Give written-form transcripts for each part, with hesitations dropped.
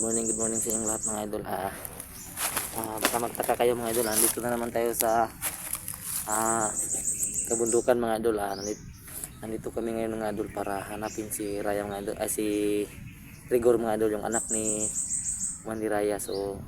good morning sa inyong lahat mga idol. Baka magtaka kayo mga idol. Nandito na naman tayo sa kabundukan mga idol. Nandito kami ngayon mga idol para hanapin si Raya mga idol. Si Rigor mga idol, yung anak ni Manny Raya. So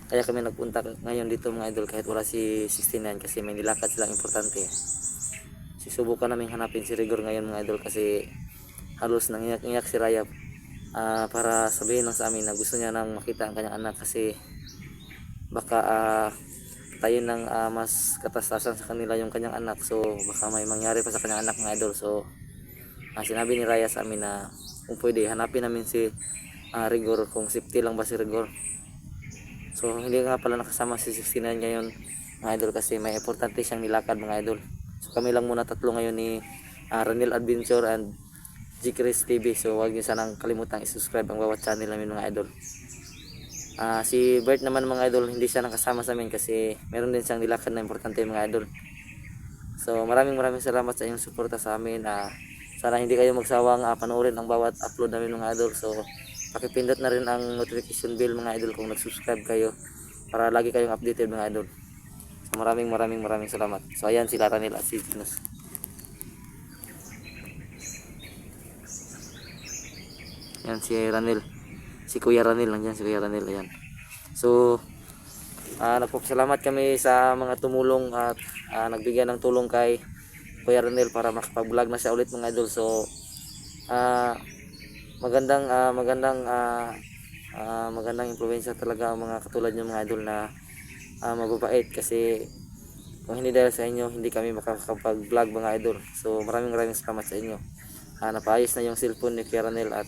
kaya kami nagpunta ngayon dito mga idol kahit wala si 69 kasi may nilakad silang importante. Susubukan namin hanapin si Rigor ngayon mga idol kasi halos nangiyak-iyak si Raya. Para sabihin lang sa amin na gusto niya nang makita ang kanyang anak kasi baka tayo ng mas katastasan sa kanila yung kanyang anak, so baka may mangyari pa sa kanyang anak mga idol. So sinabi ni Raya sa amin na kung pwede hanapin namin si Rigor, kung safety lang ba si Rigor. So hindi nga pala nakasama si 69 ngayon mga idol kasi may importante siyang nilakad mga idol. So kami lang muna tatlo ngayon ni Ranil Adventure and G. Chris TV. So huwag niyo sanang kalimutang i-subscribe ang bawat channel namin mga idol. Si Bert naman mga idol, hindi siya nakasama sa amin kasi meron din siyang nilakad na importante mga idol. So maraming salamat sa inyong suporta sa amin. Sana hindi kayo magsawang panoorin ang bawat upload namin mga idol. So pakipindot na rin ang notification bell mga idol kung nag-subscribe kayo para lagi kayong updated mga idol. So maraming salamat. So ayan sila Ranil at si Jinus. Yan si Ranil, si Kuya Ranil, nandiyan si Kuya Ranil, ayan. So nagpapasalamat kami sa mga tumulong at nagbigay ng tulong kay Kuya Ranil para makapag-vlog na siya ulit mga idol. So magandang impluwensya talaga ang mga katulad niyo mga idol na mababait, kasi kung hindi dahil sa inyo hindi kami makakapag-vlog mga idol. So maraming salamat sa inyo. Napaayos na yung cellphone ni Kuya Ranil at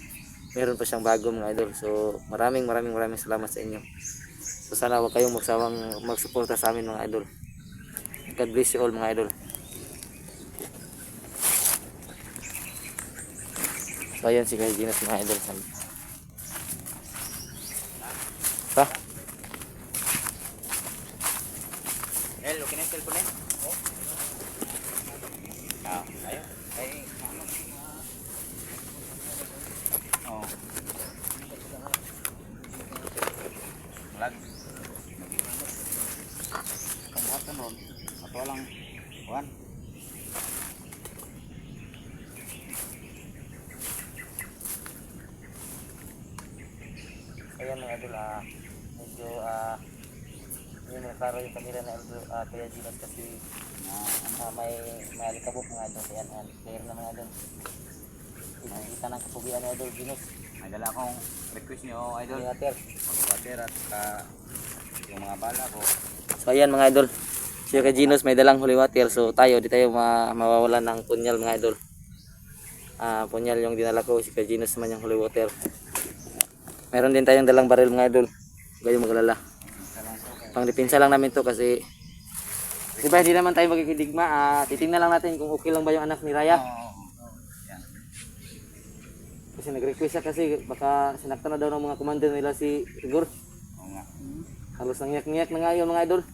meron pa siyang bago mga idol. So maraming salamat sa inyo. So sana huwag kayong magsawang magsuporta sa amin mga idol. God bless you all mga idol. So ayan si Kuya Jinus mga idol. Okay na yung cellphone eh? Ayun. Lag. Pangbuhat ka nun. Ato lang. Buwan. Ayan mga idol, medyo yun naklaro yung kanila na Kuya Jinus kasi may alikabok mga idol. Ayan, clear na mga idol. Kita ng kapugian ni Idol Jinus. May dala akong request niyo idol. Water. Mag-water at yung mga bala ko. So ayan mga idol, si Kuya Jinus may dalang holy water. So tayo, di tayo mawawalan ng punyal mga idol. Punyal yung dinala ko, si Kuya Jinus naman yung holy water. Meron din tayong dalang baril mga idol. Huwag kayong magalala. Pangdepensa lang namin to kasi diba hindi naman tayo magkikidigma. Titingnan lang natin kung okay lang ba yung anak ni Raya. Kasi nag-request siya kasi baka sinaktan na daw ng mga commander nila si Rigor. Oo nga. Halos nangiyak-ngiyak na nga yun mga idol.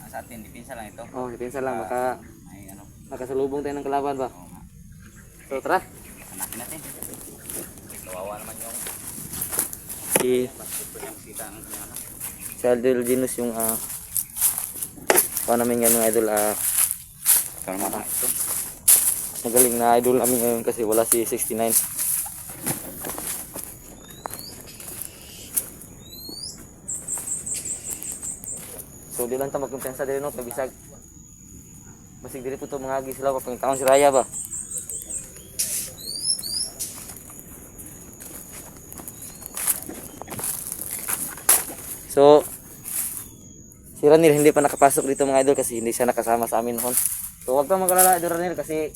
Sa atin, dipinsa lang ito. Depensa lang, baka Ay makasalubong tayo ng kalaban ba. Oo nga. So tara. Hanakin natin. Kawawa naman yung Si kita ng ano. Idol Jinus yung namin yan mga idol. Kalma na ito. Magaling na idol namin ngayon kasi wala si 69. So di lang ta magkumpiyansa diri no, bisag basig diri po to mga agi sila papangitaon si Raya ba. So si Ranil hindi pa nakapasok dito mga idol kasi hindi siya nakasama sa amin noon. So wag kang magalala Idol Ranil kasi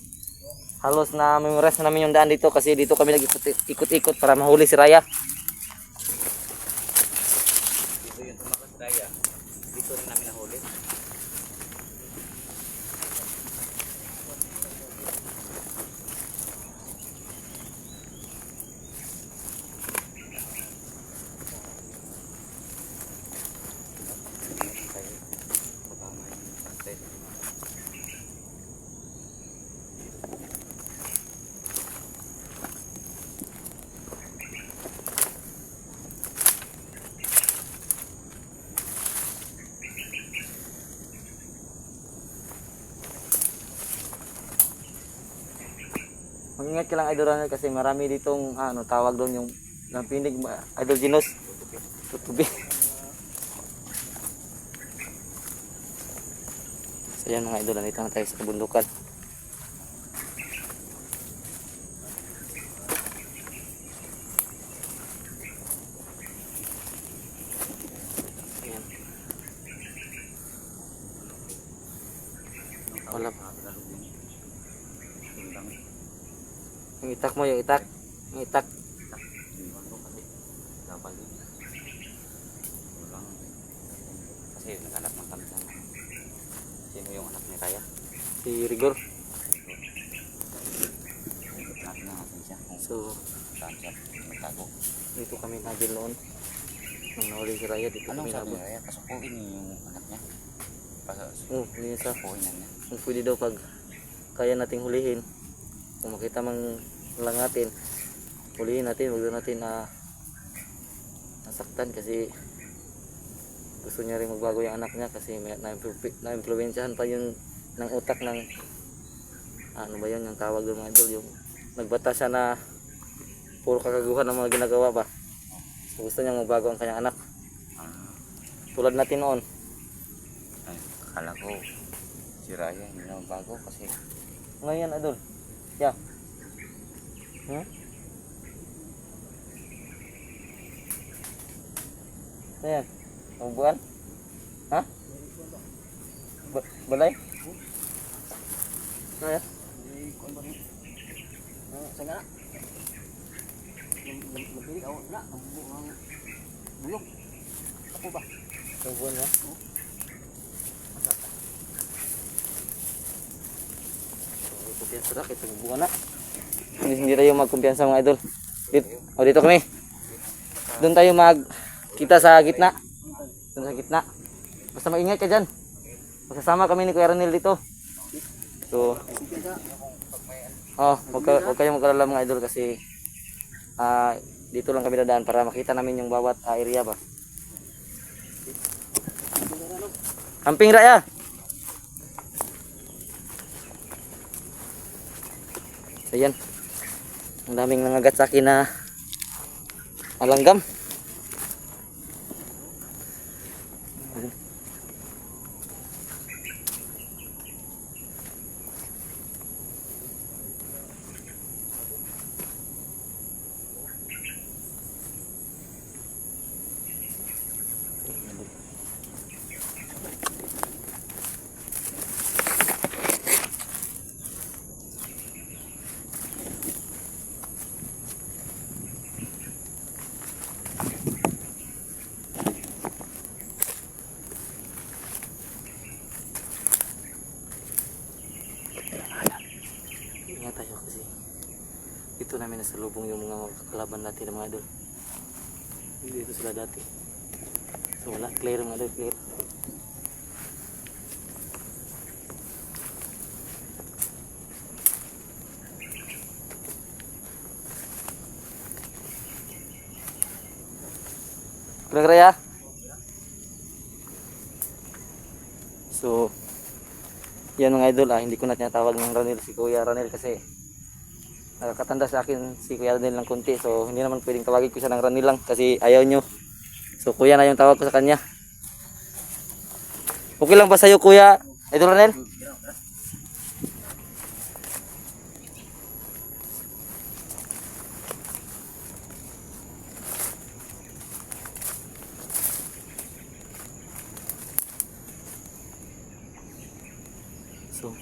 halos na memorize na namin yung daan dito kasi dito kami nag-ikot-ikot para mahuli si Raya. Dito yung tumakas Raya. Dito rin namin nahuli. Mag-ingat ka lang Idol Ranel kasi marami ditong tawag doon yung lampinig Idol Ginos. Tutubi. So yan mga idol, nandito na tayo sa kabundukan. Ayan. Wala pa. Yung itak mo, yung itak. Yung itak. Kasi naghanap ng kami ng sino yung anak ni Raya. Si Rigor. Natin natin siya kung So, saan siya nagtago. dito kami nagin noon. Nung nahuli si Raya, dito Anong kami sabi ni nabot. Raya? Pasukuin niyo yung anak niya. Huli niya sa Pasukuin na niya. kung pwede daw pag kaya nating hulihin. Kung makita mang lang natin, hulihin natin, wag daw natin nasaktan kasi gusto niya rin magbago yung anak niya kasi may na-influensyahan pa yung ng utak ng ano ba yun yung tawag doon mga idol, yung nagbata siya na puro kakaguhan ng mga ginagawa ba, so gusto niya magbago ang kanyang anak tulad natin noon. Ay, akala ko si Raya hindi na bago kasi Ngayon idol, yeah. Ayan, ang buwan? Ha? Balay? Ayan. Sanga Mabilig ako na ang bulok. Ako ba? Ang buwan niya? Kumpiyansa na, itong buwan na. Hindi tayo magkumpiyansa mga idol. Dito kami. Doon tayo kita sa gitna. Doon sa gitna. Basta maingay ka dyan. Magsasama kami ni Kuya Ranel dito. So, huwag kayong mag-alala mga idol kasi dito lang kami dadaan para makita namin yung bawat area ba. Amping Raya. Ayan. Ang daming nangagat sa akin na alanggam. Ingat tayo kasi dito namin nasalubong yung mga kalaban natin mga idol. Dito sila dati. So wala, clear mga idol, clear. Kurang Raya. So yan mga idol, hindi ko na tinatawag ng Ranel si Kuya Ranel kasi nakakatanda sa akin si Kuya Ranel ng konti, so hindi naman pwedeng tawagin ko siya ng Ranel lang kasi ayaw nyo, so Kuya na yung tawag ko sa kanya. Okay lang ba sa'yo Kuya Idol Ranel? So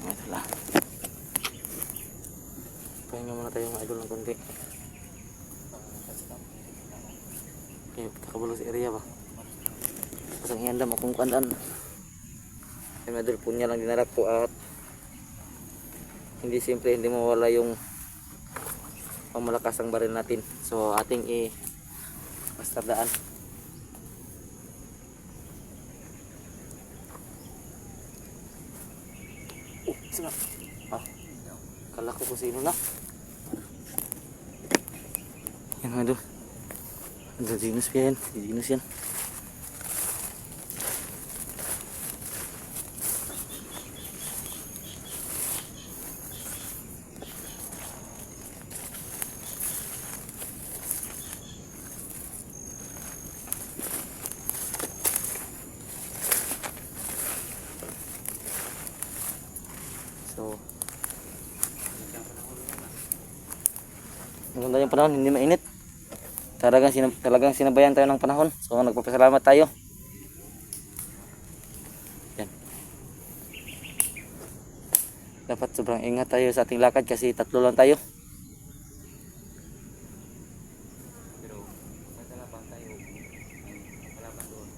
ito lang. Pahinga muna tayo mga idol ng konti. Okay, kakabalo sa area ba? Pasang iandam akong kandaan. Ay mga idol, punya lang dinarak po at hindi simple, hindi mawala yung pangmalakas ang baril natin. So ating bastardaan. Sino? Kala ko kung sino na. Yan mga idol. Ada Ginus yan. Ginus yan. Maganda yung panahon, hindi mainit. Talagang sinabayan tayo ng panahon. So nagpapasalamat tayo. Yan. Dapat sobrang ingat tayo sa ating lakad kasi tatlo lang tayo. Pero sa kalaban tayo, may kalaban doon.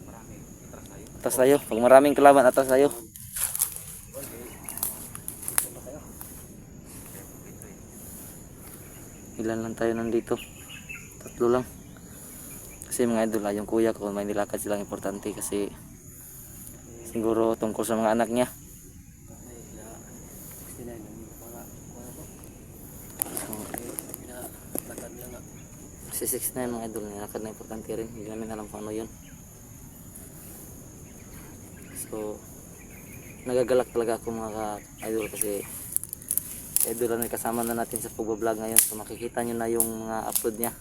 Marami, atras tayo. Atas tayo. Pag maraming kalaban, atas tayo. Ilan lang tayo nandito? Tatlo lang. Kasi mga idol, yung kuya ko, may nilakad silang importante kasi siguro tungkol sa mga anak niya. Si 6'9" mga idol, nilakad na importante rin. Hindi namin alam kung ano yun. So, nagagalak talaga ako mga idol kasi idol na kasama na natin sa pagbablog ngayon. So makikita nyo na yung mga upload niya.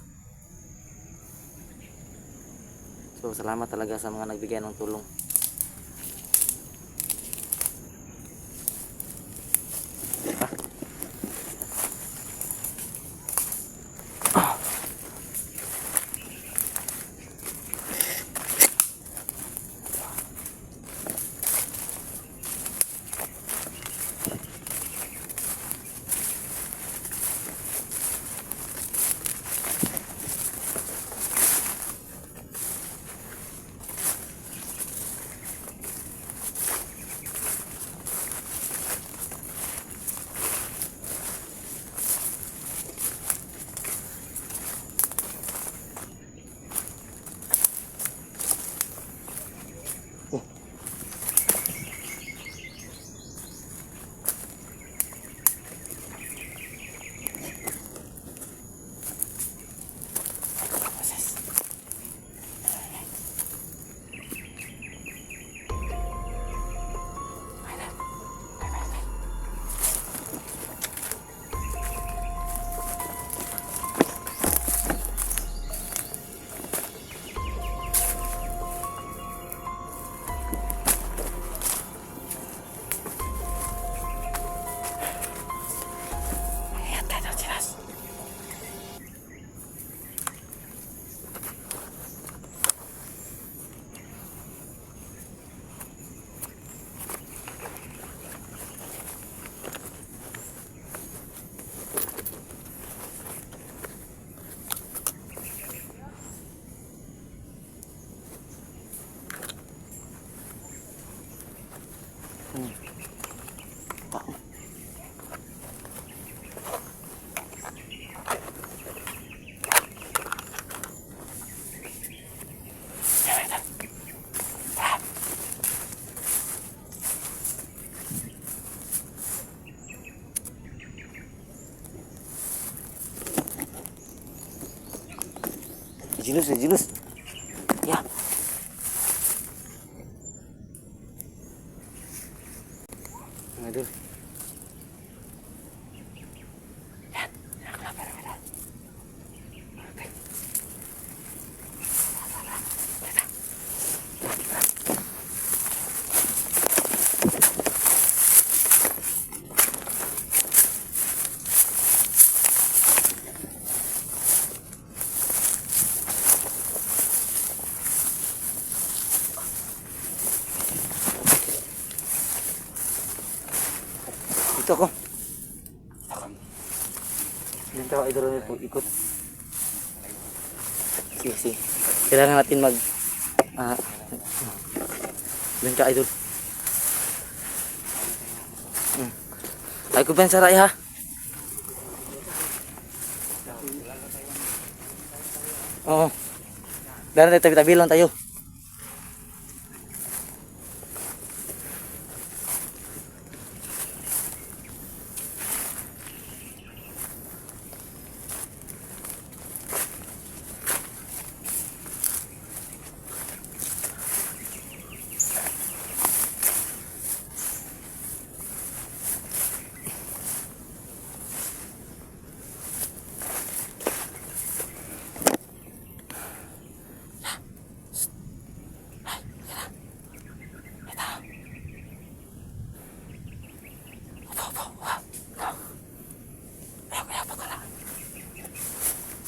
So salamat talaga sa mga nagbigay ng tulong. Jilus. Ya. Aduh. Dito ako. Dito ako idol po ikot. Sige. Kailangan natin mag Doon ka idol. Ay ko pensa ray ha. Oo. Daran tayo tabi lang tayo.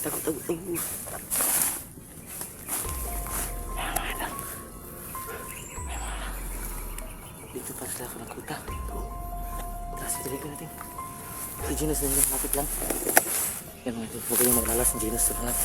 Tago, tago, tago. Dito pa sila ako nagkuta. Tapos ituloy natin. Si Genus na yun, lapit lang. Yan mga idol, huwag kayong mag-alala, si Genus sa lang.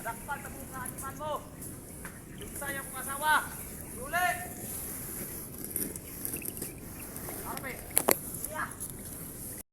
Madakpan sa buong kaaniman mo. Yung sayang mong asawa.